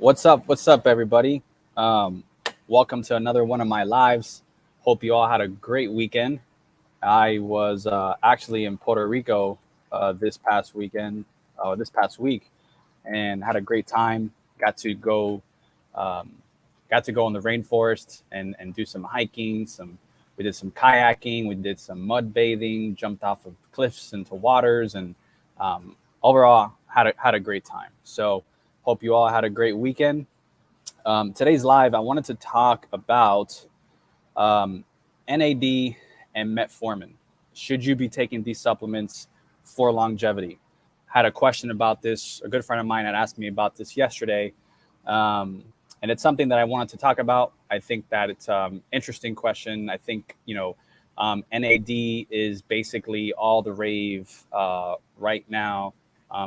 What's up? What's up, everybody? Um, Welcome to another one of my lives. Hope you all had a great weekend. I was actually in Puerto Rico this past week, and had a great time. Got to go, um, got to go in the rainforest and do some hiking. We did some kayaking, we did some mud bathing, jumped off of cliffs into waters, and um, overall had a great time. So hope you all had a great weekend. Today's live, I wanted to talk about um, NAD and metformin. Should you be taking these supplements for longevity? Had a question about this. A good friend of mine had asked me about this yesterday, um, and it's something that I wanted to talk about. I think that it's interesting question. I think NAD is basically all the rave right now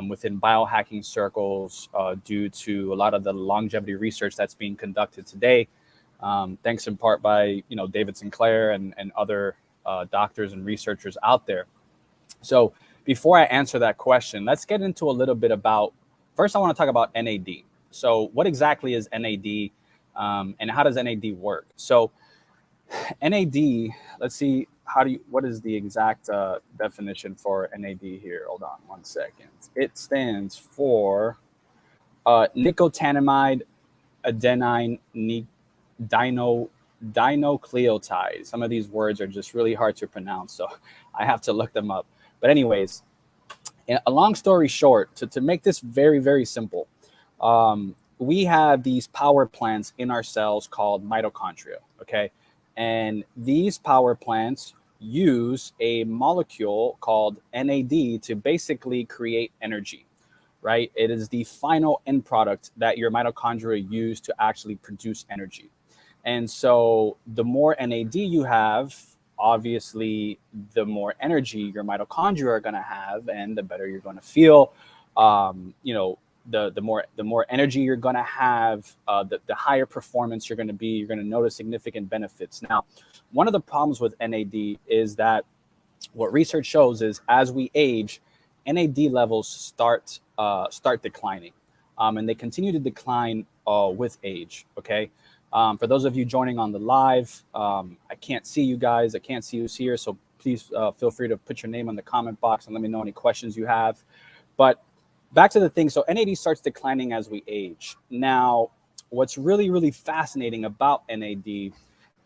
within biohacking circles due to a lot of the longevity research that's being conducted today. Thanks in part by David Sinclair and other doctors and researchers out there. So before I answer that question, let's get into a little bit about. First, I want to talk about NAD. So what exactly is NAD, and how does NAD work? So NAD, let's see, what is the exact definition for NAD here? Hold on one second. It stands for nicotinamide adenine dino dinucleotide. Some of these words are just really hard to pronounce, so I have to look them up. But anyways, a long story short, to make this very, very simple, we have these power plants in our cells called mitochondria, okay? And these power plants use a molecule called NAD to basically create energy, right? It is the final end product that your mitochondria use to actually produce energy. And so the more NAD you have, obviously, the more energy your mitochondria are going to have, and the better you're going to feel. The more energy you're going to have, the higher performance you're going to be. You're going to notice significant benefits. Now, one of the problems with NAD is that what research shows is as we age, NAD levels start declining, and they continue to decline with age. Okay. For those of you joining on the live, I can't see you guys. I can't see who's here. So please feel free to put your name in the comment box and let me know any questions you have. But back to the thing. So NAD starts declining as we age. Now, what's really, really fascinating about NAD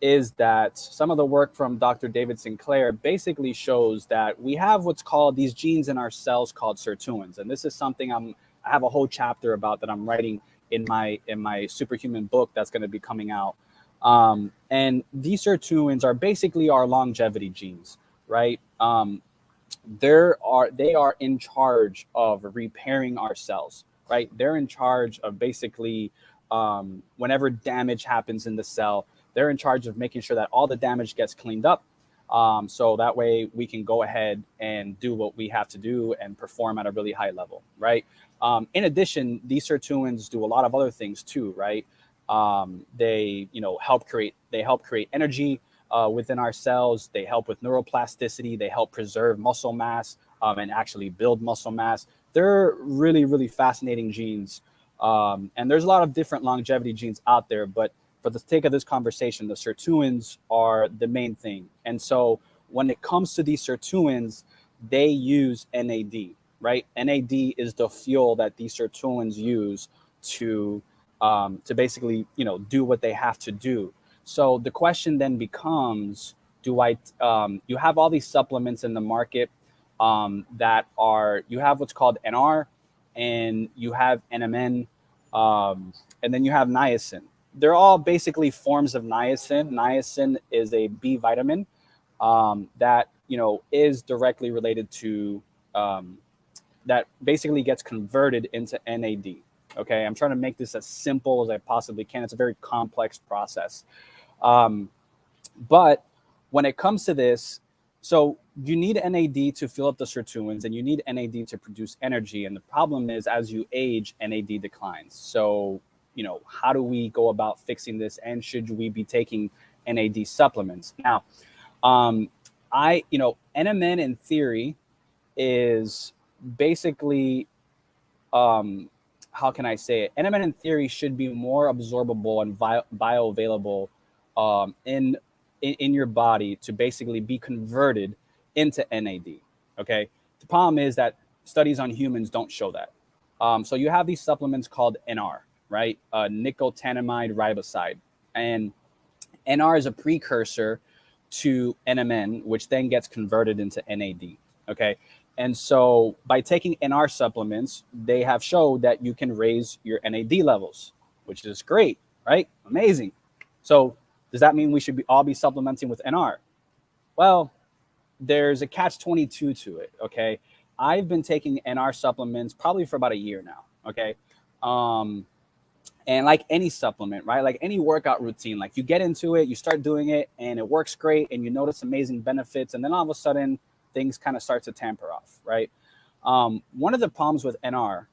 is that some of the work from Dr. David Sinclair basically shows that we have what's called these genes in our cells called sirtuins. And this is something I have a whole chapter about that I'm writing in my superhuman book that's going to be coming out. And these sirtuins are basically our longevity genes, right? They are in charge of repairing our cells, right? They're in charge of basically whenever damage happens in the cell, they're in charge of making sure that all the damage gets cleaned up. So that way we can go ahead and do what we have to do and perform at a really high level, right? In addition, these sirtuins do a lot of other things too, right? They help create energy within our cells. They help with neuroplasticity. They help preserve muscle mass and actually build muscle mass. They're really, really fascinating genes. And there's a lot of different longevity genes out there, but for the sake of this conversation, the sirtuins are the main thing. And so when it comes to these sirtuins, they use NAD, right? NAD is the fuel that these sirtuins use to basically, do what they have to do. So the question then becomes, you have all these supplements in the market you have what's called NR, and you have NMN, and then you have niacin. They're all basically forms of niacin. Niacin is a B vitamin that is directly related to that basically gets converted into NAD. Okay, I'm trying to make this as simple as I possibly can. It's a very complex process, but when it comes to this, so you need NAD to fill up the sirtuins, and you need NAD to produce energy. And the problem is, as you age, NAD declines. So how do we go about fixing this, and should we be taking NAD supplements? Now, NMN in theory is basically how can I say it? NMN in theory should be more absorbable and bioavailable in your body to basically be converted into NAD. Okay. The problem is that studies on humans don't show that. So you have these supplements called NR, right? Nicotinamide riboside, and NR is a precursor to NMN, which then gets converted into NAD. Okay. And so by taking NR supplements, they have showed that you can raise your NAD levels, which is great, right? Amazing. So does that mean we should all be supplementing with NR? Well, there's a catch 22 to it. Okay. I've been taking NR supplements probably for about a year now. Okay. Um, and like any supplement, right? Like any workout routine, like you get into it, you start doing it, and it works great, and you notice amazing benefits, and then all of a sudden things kind of start to tamper off, right? One of the problems with NR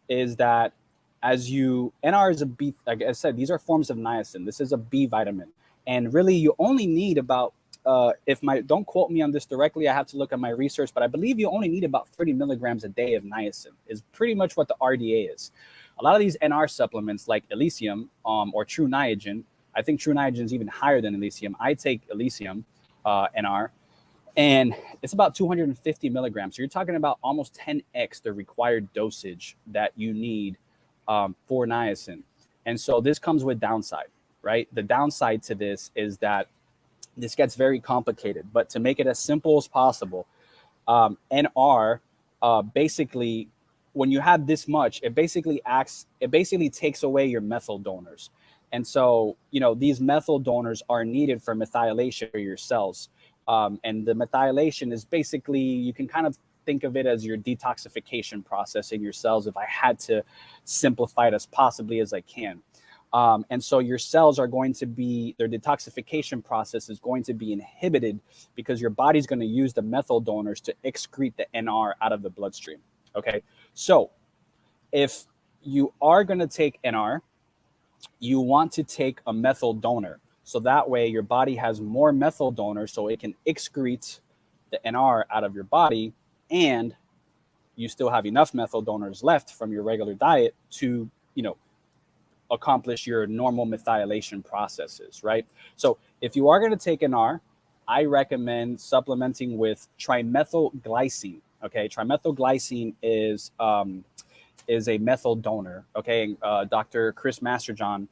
is that NR is a B, like I said, these are forms of niacin. This is a B vitamin, and really you only need about don't quote me on this directly, I have to look at my research, but I believe you only need about 30 milligrams a day of niacin is pretty much what the RDA is. A lot of these NR supplements like Elysium or True Niagen, I think True Niagen is even higher than Elysium. I take Elysium NR, and it's about 250 milligrams. So you're talking about almost 10x the required dosage that you need for niacin. And so this comes with downside, right? The downside to this is that this gets very complicated, but to make it as simple as possible, NR basically, when you have this much, it basically takes away your methyl donors. And so, these methyl donors are needed for methylation for your cells. And the methylation is basically, you can kind of think of it as your detoxification process in your cells, if I had to simplify it as possibly as I can. And so your cells are going to be, their detoxification process is going to be inhibited because your body's going to use the methyl donors to excrete the NR out of the bloodstream. Okay. So if you are going to take NR, you want to take a methyl donor. So that way your body has more methyl donors so it can excrete the NR out of your body, and you still have enough methyl donors left from your regular diet to, accomplish your normal methylation processes, right? So if you are going to take NR, I recommend supplementing with trimethylglycine. Okay, trimethylglycine is a methyl donor. Okay, Dr. Chris Masterjohn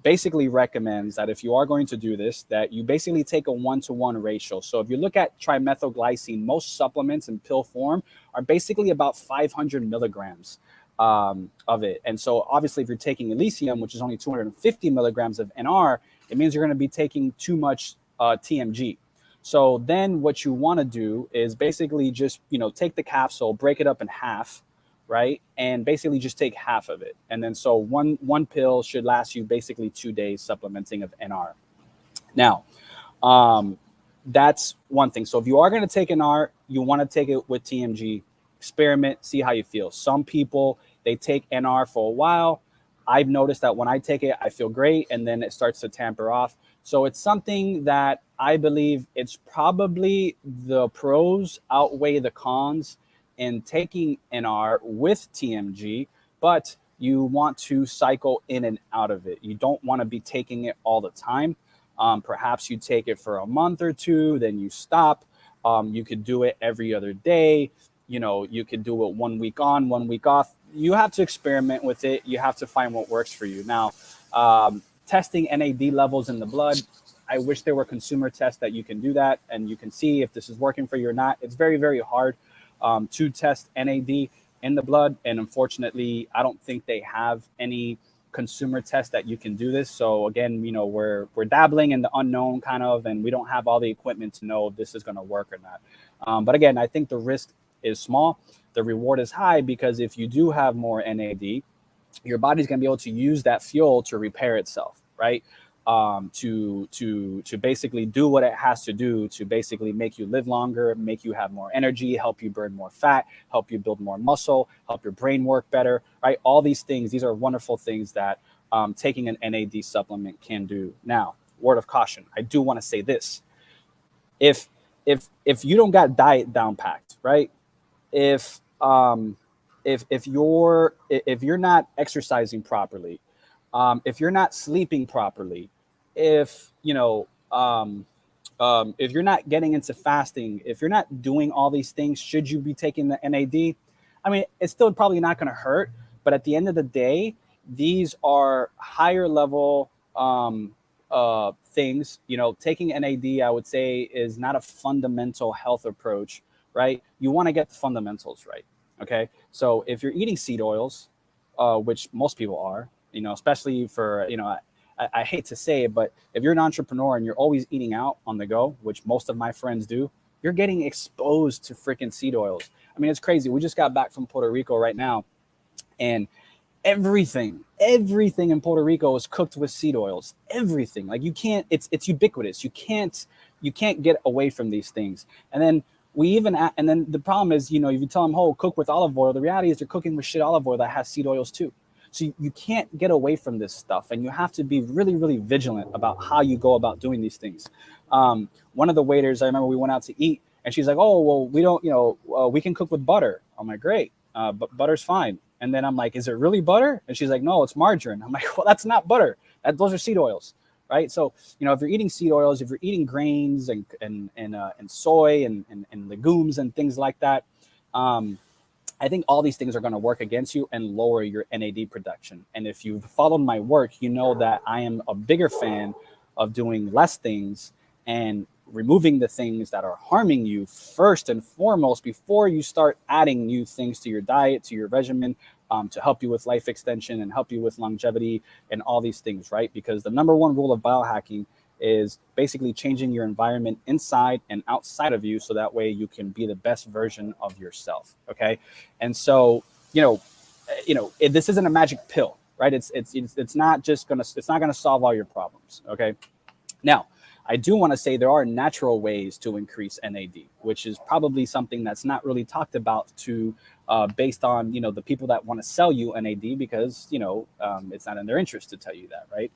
basically recommends that if you are going to do this, that you basically take a 1-to-1 ratio. So if you look at trimethylglycine, most supplements in pill form are basically about 500 milligrams of it. And so obviously if you're taking Elysium, which is only 250 milligrams of NR, it means you're going to be taking too much TMG. So then what you want to do is basically just, take the capsule, break it up in half, right? And basically just take half of it. And then so one pill should last you basically 2 days supplementing of NR. Now, that's one thing. So if you are going to take NR, you want to take it with TMG. Experiment, see how you feel. Some people, they take NR for a while. I've noticed that when I take it, I feel great, and then it starts to tamper off. So it's something that I believe it's probably the pros outweigh the cons in taking NR with TMG, but you want to cycle in and out of it. You don't want to be taking it all the time. Perhaps you take it for a month or two, then you stop. You could do it every other day. You could do it 1 week on, 1 week off. You have to experiment with it. You have to find what works for you. Now, testing NAD levels in the blood, I wish there were consumer tests that you can do that and you can see if this is working for you or not. It's very, very hard to test NAD in the blood. And unfortunately, I don't think they have any consumer test that you can do this. So again, we're dabbling in the unknown kind of, and we don't have all the equipment to know if this is going to work or not. But again, I think the risk is small. The reward is high because if you do have more NAD, your body's going to be able to use that fuel to repair itself, right? To basically do what it has to do to basically make you live longer, make you have more energy, help you burn more fat, help you build more muscle, help your brain work better, right? All these things, these are wonderful things that taking an NAD supplement can do. Now, word of caution, I do want to say this. If you don't got diet down packed, right? If if you're not exercising properly, if you're not sleeping properly, if if you're not getting into fasting, if you're not doing all these things, should you be taking the NAD? I mean, it's still probably not going to hurt, but at the end of the day, these are higher level things. Taking NAD, I would say, is not a fundamental health approach, right? You want to get the fundamentals right. Okay, so if you're eating seed oils, which most people are, especially for I hate to say it, but if you're an entrepreneur and you're always eating out on the go, which most of my friends do, you're getting exposed to freaking seed oils. I mean, it's crazy. We just got back from Puerto Rico right now, and everything in Puerto Rico is cooked with seed oils. Everything. Like, you can't, it's ubiquitous. You can't get away from these things. And then and then the problem is, if you tell them, oh, cook with olive oil, the reality is they're cooking with shit olive oil that has seed oils too. So you can't get away from this stuff, and you have to be really, really vigilant about how you go about doing these things. One of the waiters, I remember we went out to eat, and she's like, "Oh, well, we don't, we can cook with butter." I'm like, "Great, but butter's fine." And then I'm like, "Is it really butter?" And she's like, "No, it's margarine." I'm like, "Well, that's not butter. Those are seed oils, right?" So if you're eating seed oils, if you're eating grains and soy and legumes and things like that, I think all these things are going to work against you and lower your NAD production. And if you've followed my work, you know that I am a bigger fan of doing less things and removing the things that are harming you first and foremost before you start adding new things to your diet, to your regimen, to help you with life extension and help you with longevity and all these things, right? Because the number one rule of biohacking is basically changing your environment inside and outside of you, so that way you can be the best version of yourself. Okay, and so this isn't a magic pill, right? It's not gonna solve all your problems. Okay, now I do want to say there are natural ways to increase NAD, which is probably something that's not really talked about based on the people that want to sell you NAD, because it's not in their interest to tell you that, right?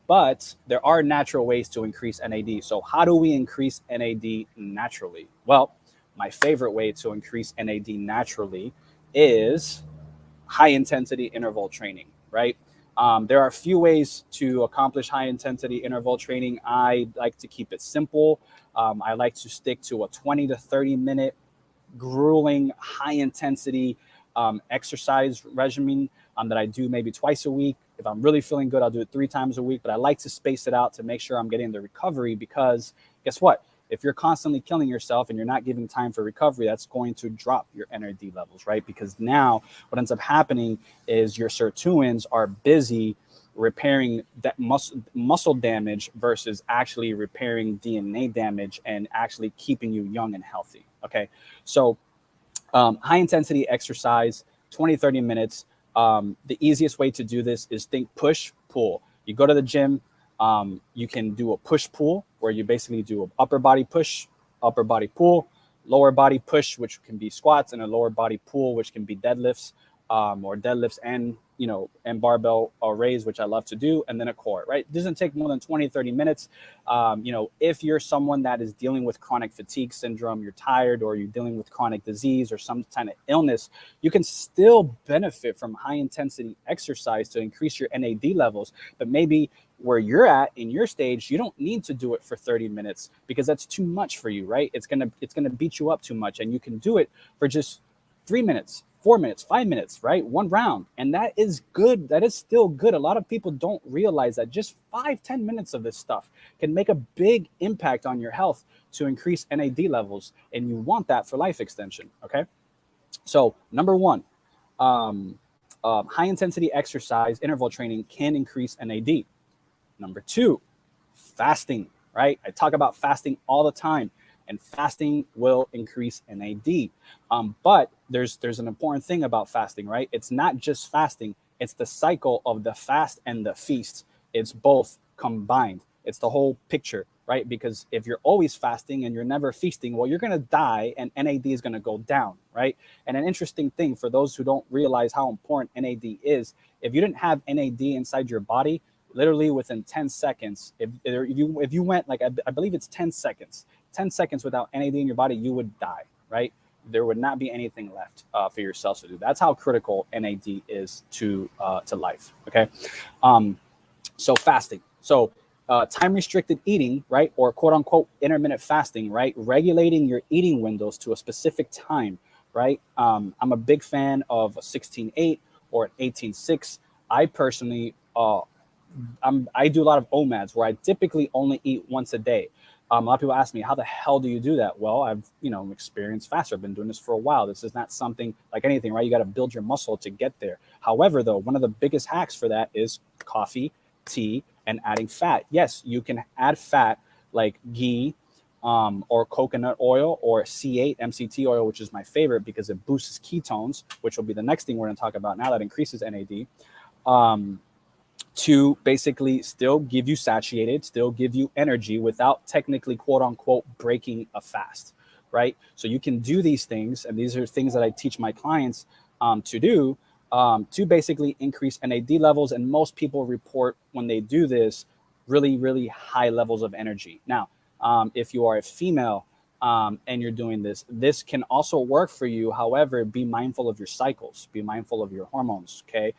But there are natural ways to increase NAD. So how do we increase NAD naturally? Well, my favorite way to increase NAD naturally is high intensity interval training, right? There are a few ways to accomplish high intensity interval training. I like to keep it simple. I like to stick to a 20 to 30 minute grueling high intensity exercise regimen that I do maybe twice a week. If I'm really feeling good, I'll do it 3 times a week, but I like to space it out to make sure I'm getting the recovery, because guess what? If you're constantly killing yourself and you're not giving time for recovery, that's going to drop your NAD levels, right? Because now what ends up happening is your sirtuins are busy repairing that muscle damage versus actually repairing DNA damage and actually keeping you young and healthy. Okay, so high intensity exercise, 20, 30 minutes. The easiest way to do this is think push, pull. You go to the gym, you can do a push pull, where you basically do an upper body push, upper body pull, lower body push, which can be squats, and a lower body pull, which can be deadlifts, or deadlifts and barbell raise, which I love to do, and then a core, right? It doesn't take more than 20, 30 minutes. If you're someone that is dealing with chronic fatigue syndrome, you're tired, or you're dealing with chronic disease or some kind of illness, you can still benefit from high intensity exercise to increase your NAD levels. But maybe where you're at in your stage, you don't need to do it for 30 minutes because that's too much for you, right? It's gonna beat you up too much, and you can do it for just 3 minutes, 4 minutes, 5 minutes, right? One round. And that is good. That is still good. A lot of people don't realize that just 5-10 minutes of this stuff can make a big impact on your health to increase NAD levels. And you want that for life extension. Okay. So number one, high intensity exercise, interval training can increase NAD. Number two, fasting, right? I talk about fasting all the time, and fasting will increase NAD. But there's an important thing about fasting, right? It's not just fasting, it's the cycle of the fast and the feast. It's both combined. It's the whole picture, right? Because if you're always fasting and you're never feasting, well, you're going to die and NAD is going to go down, right? And an interesting thing for those who don't realize how important NAD is, if you didn't have NAD inside your body, literally within 10 seconds, if you went, like, I believe it's 10 seconds, 10 seconds without NAD in your body, you would die, right? there would not be anything left for your cells to do. That's how critical NAD is to life. Okay, so fasting. So time restricted eating, right, or quote unquote intermittent fasting, right, regulating your eating windows to a specific time, right. I'm a big fan of a 16-8 or an 18-6. I personally I do a lot of OMADs where I typically only eat once a day. A lot of people ask me, how the hell do you do that? Well, I've, experienced faster. I've been doing this for a while. This is not something like anything, right? You got to build your muscle to get there. However, though, one of the biggest hacks for that is coffee, tea, and adding fat. Yes, you can add fat like ghee, or coconut oil or C8 MCT oil, which is my favorite because it boosts ketones, which will be the next thing we're going to talk about now that increases NAD. To basically still give you satiated, still give you energy without technically, quote unquote, breaking a fast, right? So you can do these things, and these are things that I teach my clients to do to basically increase NAD levels. And most people report when they do this really, really high levels of energy. Now, if you are a female and you're doing this, this can also work for you. However, be mindful of your cycles, be mindful of your hormones, okay?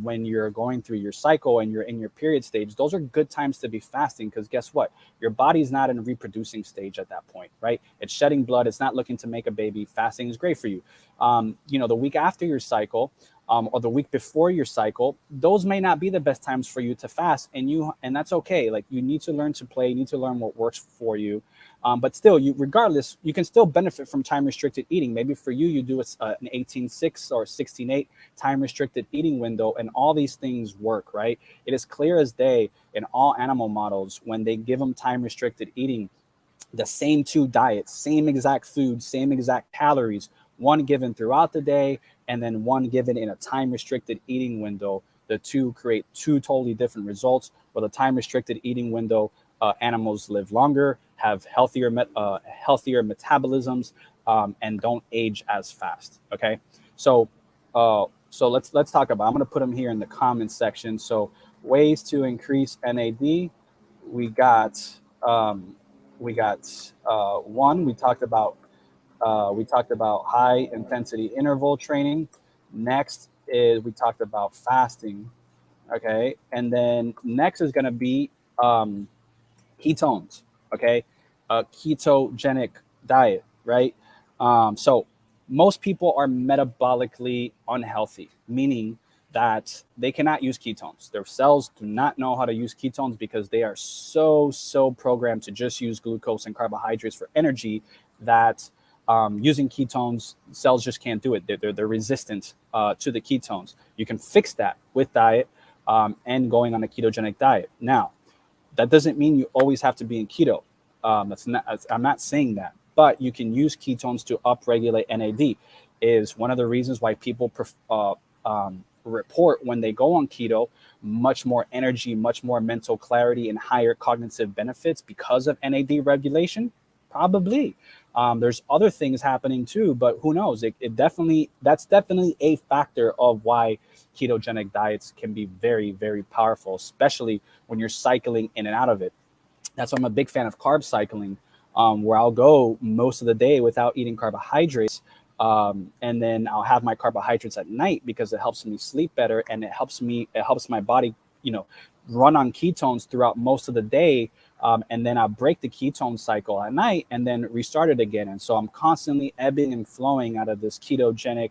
When you're going through your cycle and you're in your period stage, those are good times to be fasting because guess what? Your body's not in a reproducing stage at that point, right? It's shedding blood. It's not looking to make a baby. Fasting is great for you. The week after your cycle, or the week before your cycle, those may not be the best times for you to fast, and that's okay. Like, you need to learn to play, you need to learn what works for you. But still, regardless, you can still benefit from time restricted eating. Maybe for you, you do an 18-6 or 16-8 time restricted eating window, and all these things work, right? It is clear as day in all animal models when they give them time restricted eating, the same two diets, same exact food, same exact calories, one given throughout the day and then one given in a time restricted eating window. The two create two totally different results. Where the time restricted eating window, animals live longer, have healthier metabolisms, and don't age as fast. Okay, so let's talk about. I'm going to put them here in the comments section. So ways to increase NAD. We got one. We talked about high intensity interval training. Next is we talked about fasting. Okay, and then next is going to be ketones. Okay, a ketogenic diet, right? So most people are metabolically unhealthy, meaning that they cannot use ketones. Their cells do not know how to use ketones because they are so programmed to just use glucose and carbohydrates for energy that using ketones, cells just can't do it. They're resistant to the ketones. You can fix that with diet and going on a ketogenic diet. Now, that doesn't mean you always have to be in keto. I'm not saying that, but you can use ketones to upregulate NAD. Is one of the reasons why people report when they go on keto much more energy, much more mental clarity, and higher cognitive benefits because of NAD regulation. Probably. There's other things happening too, but who knows? That's definitely a factor of why ketogenic diets can be very, very powerful, especially when you're cycling in and out of it. That's why I'm a big fan of carb cycling, where I'll go most of the day without eating carbohydrates. And then I'll have my carbohydrates at night because it helps me sleep better, and it helps my body, run on ketones throughout most of the day. And then I break the ketone cycle at night and then restart it again. And so I'm constantly ebbing and flowing out of this ketogenic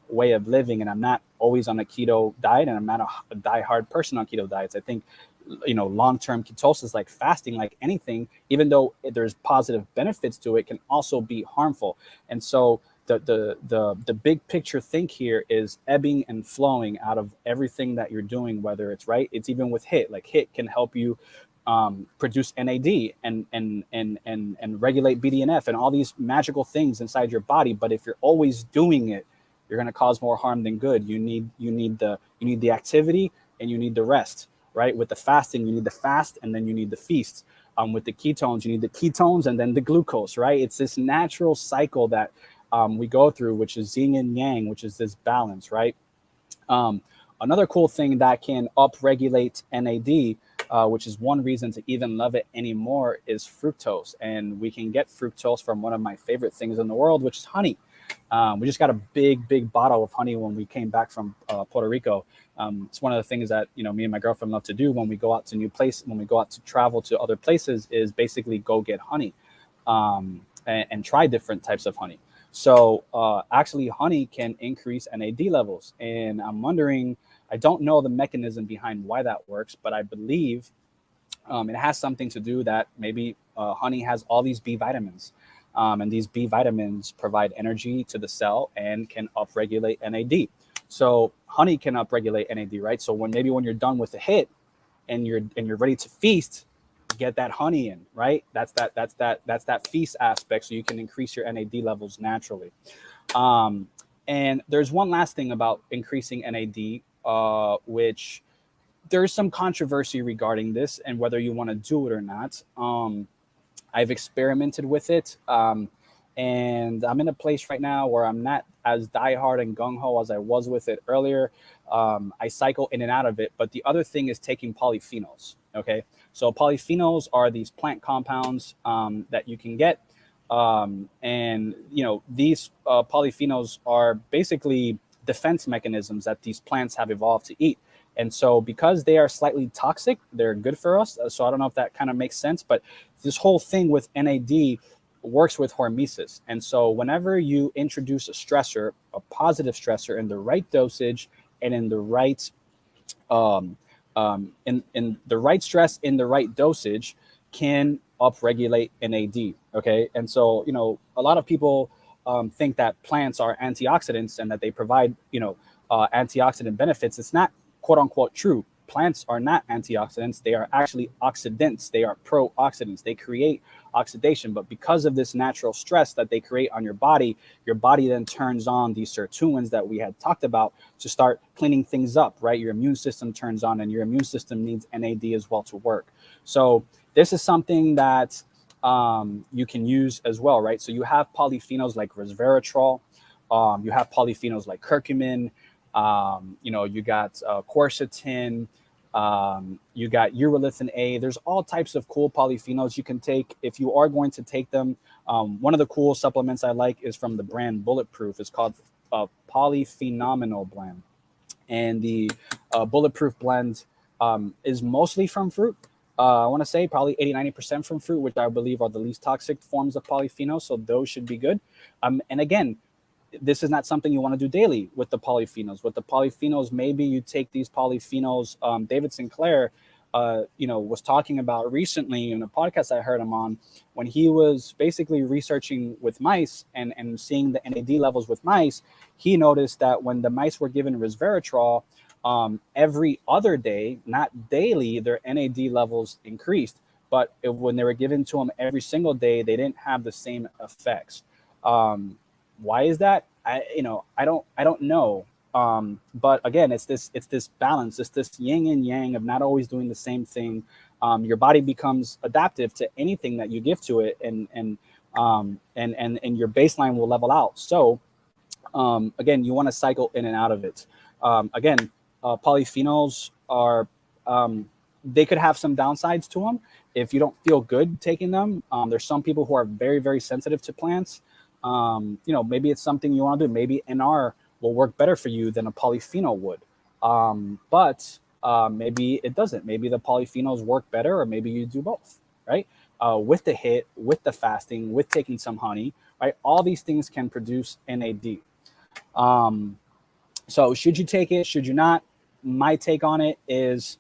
way of living. And I'm not always on a keto diet, and I'm not a diehard person on keto diets. I think, long-term ketosis, like fasting, like anything, even though there's positive benefits to it, can also be harmful. And so the big picture think here is ebbing and flowing out of everything that you're doing, whether it's right. It's even with HIIT. Like HIIT can help you produce NAD and regulate BDNF and all these magical things inside your body. But if you're always doing it, you're going to cause more harm than good. You need the activity and you need the rest, right? With the fasting, you need the fast and then you need the feast. With the ketones, you need the ketones and then the glucose, right? It's this natural cycle that we go through, which is yin and yang, which is this balance, right? Another cool thing that can upregulate NAD which is one reason to even love it anymore, is fructose. And we can get fructose from one of my favorite things in the world, which is honey. We just got a big bottle of honey when we came back from Puerto Rico. It's one of the things that, me and my girlfriend love to do when we go out to new places, when we go out to travel to other places, is basically go get honey and try different types of honey. So actually, honey can increase NAD levels. And I'm wondering, I don't know the mechanism behind why that works, but I believe it has something to do that maybe honey has all these B vitamins. And these B vitamins provide energy to the cell and can upregulate NAD. So honey can upregulate NAD, right? So when you're done with the hit and you're ready to feast, get that honey in, right? That's that feast aspect, so you can increase your NAD levels naturally. And there's one last thing about increasing NAD, which there's some controversy regarding this and whether you want to do it or not. I've experimented with it, and I'm in a place right now where I'm not as diehard and gung-ho as I was with it earlier. I cycle in and out of it, but the other thing is taking polyphenols, okay? So polyphenols are these plant compounds that you can get, and these polyphenols are basically defense mechanisms that these plants have evolved to eat. And so because they are slightly toxic, they're good for us. So I don't know if that kind of makes sense, but this whole thing with NAD works with hormesis. And so whenever you introduce a stressor, a positive stressor, in the right dosage and in the right in the right stress in the right dosage, can upregulate NAD. Okay, and so a lot of people think that plants are antioxidants and that they provide antioxidant benefits. It's not quote unquote true. Plants are not antioxidants. They are actually oxidants. They are pro-oxidants. They create oxidation. But because of this natural stress that they create on your body then turns on these sirtuins that we had talked about to start cleaning things up, right? Your immune system turns on, and your immune system needs NAD as well to work. So this is something that you can use as well, right? So you have polyphenols like resveratrol. You have polyphenols like curcumin. You got quercetin, you got urolithin A. There's all types of cool polyphenols you can take if you are going to take them. One of the cool supplements I like is from the brand Bulletproof. It's called Polyphenomenal Blend. And the Bulletproof blend is mostly from fruit. I want to say probably 80-90% from fruit, which I believe are the least toxic forms of polyphenols. So those should be good. And again, this is not something you want to do daily with the polyphenols. With the polyphenols, maybe you take these polyphenols. David Sinclair, was talking about recently in a podcast I heard him on, when he was basically researching with mice and seeing the NAD levels with mice. He noticed that when the mice were given resveratrol every other day, not daily, their NAD levels increased. But when they were given to them every single day, they didn't have the same effects. Why is that? I don't know. But again, it's this balance, it's this yin and yang of not always doing the same thing. Your body becomes adaptive to anything that you give to it, and your baseline will level out. So again, you want to cycle in and out of it. Again, polyphenols are they could have some downsides to them if you don't feel good taking them. There's some people who are very, very sensitive to plants. Maybe it's something you want to do. Maybe NR will work better for you than a polyphenol would. But maybe it doesn't. Maybe the polyphenols work better, or maybe you do both, right? With the hit, with the fasting, with taking some honey, right? All these things can produce NAD. So should you take it? Should you not? My take on it is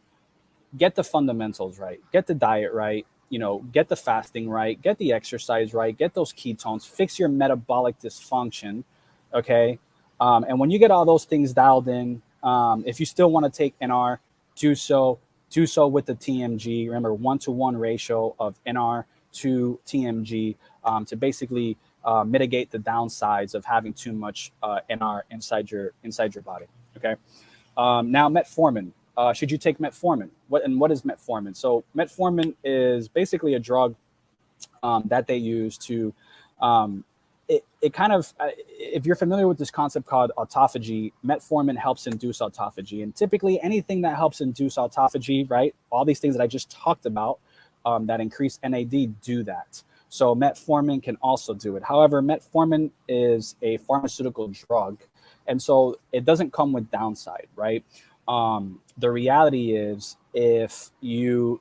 get the fundamentals right, get the diet right, get the fasting right, get the exercise right, get those ketones, fix your metabolic dysfunction, okay? And when you get all those things dialed in, if you still want to take NR, do so with the TMG. Remember, 1-to-1 ratio of NR to TMG to basically mitigate the downsides of having too much NR inside your body, okay? Now, metformin. Should you take metformin? What is metformin? So metformin is basically a drug that they use to it kind of, if you're familiar with this concept called autophagy, metformin helps induce autophagy. And typically anything that helps induce autophagy, right? All these things that I just talked about that increase NAD do that. So metformin can also do it. However, metformin is a pharmaceutical drug. And so it doesn't come with downside, right? The reality is if you're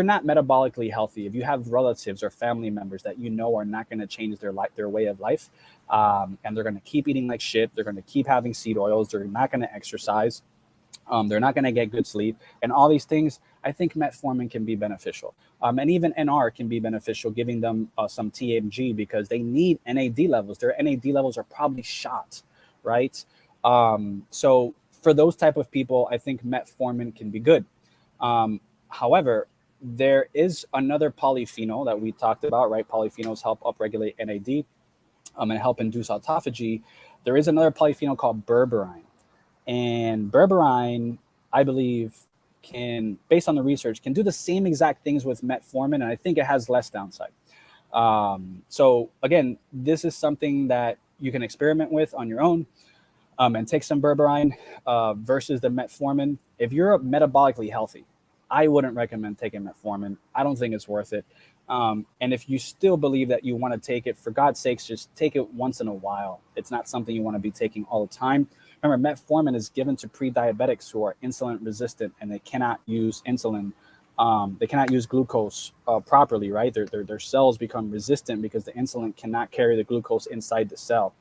not metabolically healthy, if you have relatives or family members that you know are not going to change their way of life, and they're going to keep eating like shit, they're going to keep having seed oils, they're not going to exercise, they're not going to get good sleep, and all these things, I think metformin can be beneficial. And even NR can be beneficial, giving them some TMG because they need NAD levels. Their NAD levels are probably shot, right? So for those type of people, I think metformin can be good. However, there is another polyphenol that we talked about, right? Polyphenols help upregulate NAD and help induce autophagy. There is another polyphenol called berberine. And berberine, I believe, can, based on the research, can do the same exact things with metformin, and I think it has less downside. So again, this is something that you can experiment with on your own, and take some berberine versus the metformin. If you're metabolically healthy, I wouldn't recommend taking metformin. I don't think it's worth it. And if you still believe that you want to take it, for God's sakes, just take it once in a while. It's not something you want to be taking all the time. Remember, metformin is given to pre-diabetics who are insulin resistant and they cannot use insulin. They cannot use glucose properly, right? Their cells become resistant because the insulin cannot carry the glucose inside the cell.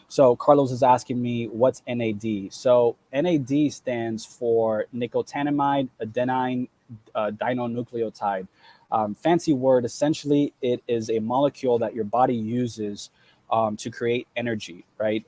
So Carlos is asking me, what's NAD? So NAD stands for nicotinamide adenine dinucleotide. Fancy word. Essentially, it is a molecule that your body uses to create energy, right?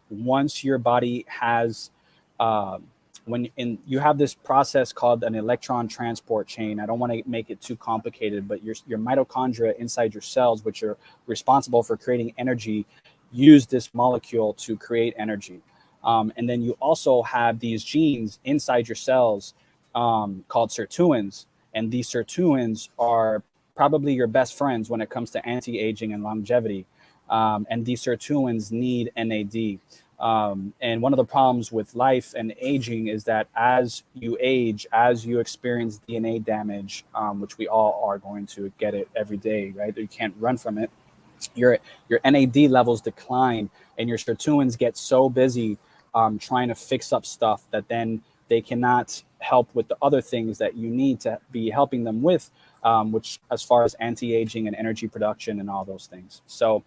Once your body has, you have this process called an electron transport chain. I don't want to make it too complicated, but your mitochondria inside your cells, which are responsible for creating energy, use this molecule to create energy. And then you also have these genes inside your cells called sirtuins. And these sirtuins are probably your best friends when it comes to anti-aging and longevity. And these sirtuins need NAD. And one of the problems with life and aging is that as you age, as you experience DNA damage, which we all are going to get it every day, right? You can't run from it. Your NAD levels decline, and your sirtuins get so busy trying to fix up stuff that then they cannot help with the other things that you need to be helping them with, which as far as anti-aging and energy production and all those things. So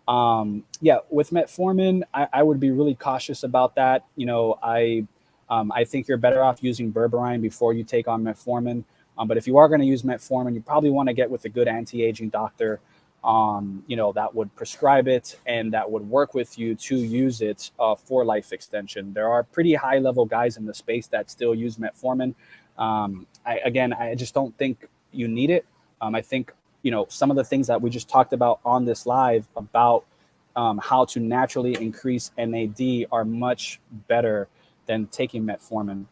with metformin, I would be really cautious about that. I think you're better off using berberine before you take on metformin. But if you are going to use metformin, you probably want to get with a good anti-aging doctor, that would prescribe it and that would work with you to use it for life extension. There are pretty high level guys in the space that still use metformin. I just don't think you need it. I think, some of the things that we just talked about on this live about how to naturally increase NAD are much better than taking metformin.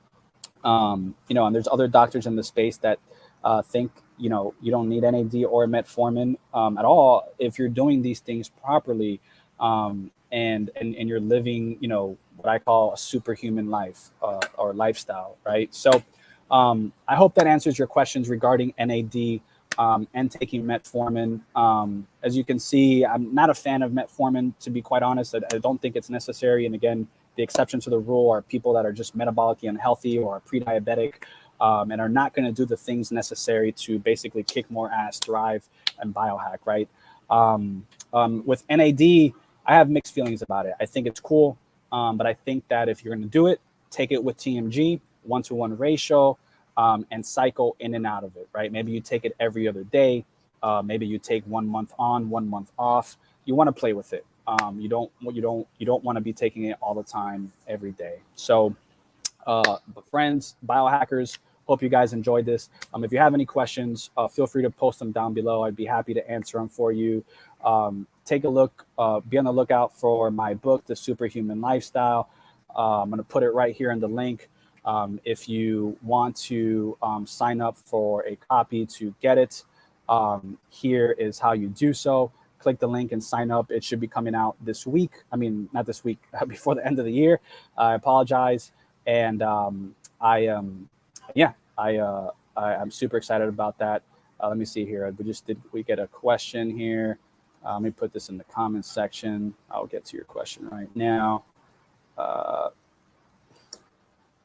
And there's other doctors in the space that think, you don't need NAD or metformin at all if you're doing these things properly, and you're living, what I call a superhuman life or lifestyle, right? So I hope that answers your questions regarding NAD and taking metformin. As you can see, I'm not a fan of metformin, to be quite honest. I don't think it's necessary. And again, the exception to the rule are people that are just metabolically unhealthy or pre-diabetic, and are not going to do the things necessary to basically kick more ass, thrive, and biohack, right? With NAD, I have mixed feelings about it. I think it's cool, but I think that if you're going to do it, take it with TMG, 1-to-1 ratio, and cycle in and out of it, right? Maybe you take it every other day. Maybe you take 1 month on, 1 month off. You want to play with it. You don't want to be taking it all the time every day. So, but friends, biohackers, hope you guys enjoyed this. If you have any questions, feel free to post them down below. I'd be happy to answer them for you. Take a look, be on the lookout for my book, The Superhuman Lifestyle. I'm going to put it right here in the link. If you want to sign up for a copy to get it, here is how you do so. click the link and sign up. It should be coming out this week. I mean, not this week, before the end of the year. I apologize. And I'm super excited about that. Let me see here. We get a question here. Let me put this in the comments section. I'll get to your question right now. Oh,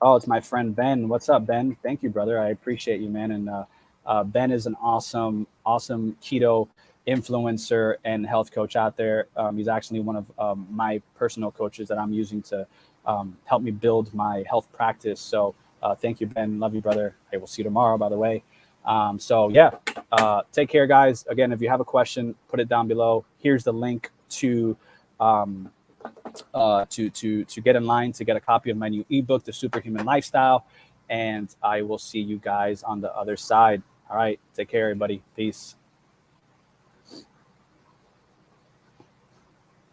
it's my friend Ben. What's up, Ben? Thank you, brother. I appreciate you, man. And Ben is an awesome keto influencer and health coach out there. He's actually one of my personal coaches that I'm using to help me build my health practice. So thank you, Ben. Love you, brother. Hey, we'll see you tomorrow, by the way. Take care, guys. Again, if you have a question, put it down below. Here's the link to get in line to get a copy of my new ebook, The Superhuman Lifestyle. And I will see you guys on the other side. All right. Take care, everybody. Peace.